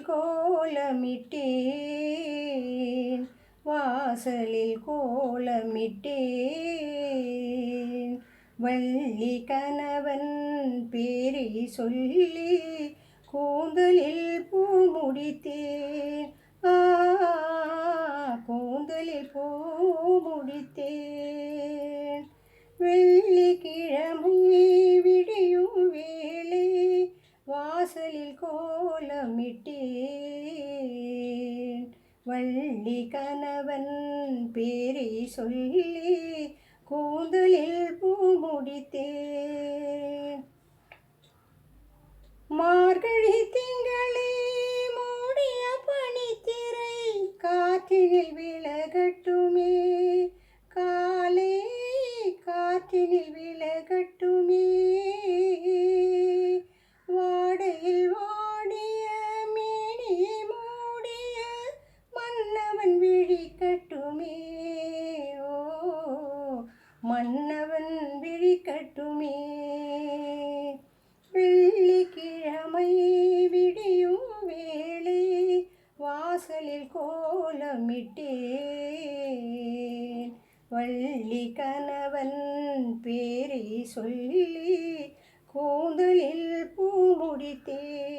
கோலமிட்டேன், வாசலில் கோலமிட்டேன். வள்ளி கணவன் பேரை சொல்லி கூந்தலில் பூ முடித்தேன். கூந்தலில் பூ முடித்தேன். வெள்ளிக்கிழமை விடியும் வேளை வாசலில் கோலமிட்டேன். வள்ளி கணவன் பேரை சொல்லி கூந்தலில் பூ முடித்தேன். மார்கழி திங்களே மூடிய பனித்திரை காற்றினில் விலகட்டுமே, காலை காற்றினில் விலகட்டுமே. வாடையில் வாடிய மேனியை மூடிய மன்னவன் விழிக்கட்டுமே, ஓ மன்னவன் விழிக்கட்டுமே. வெள்ளிக்கிழமை விடியும் வேளை வாசலில் கோலமிட்டேன். வள்ளி கணவன் பேரை சொல்லி கூந்தலில் பூ முடித்தேன்.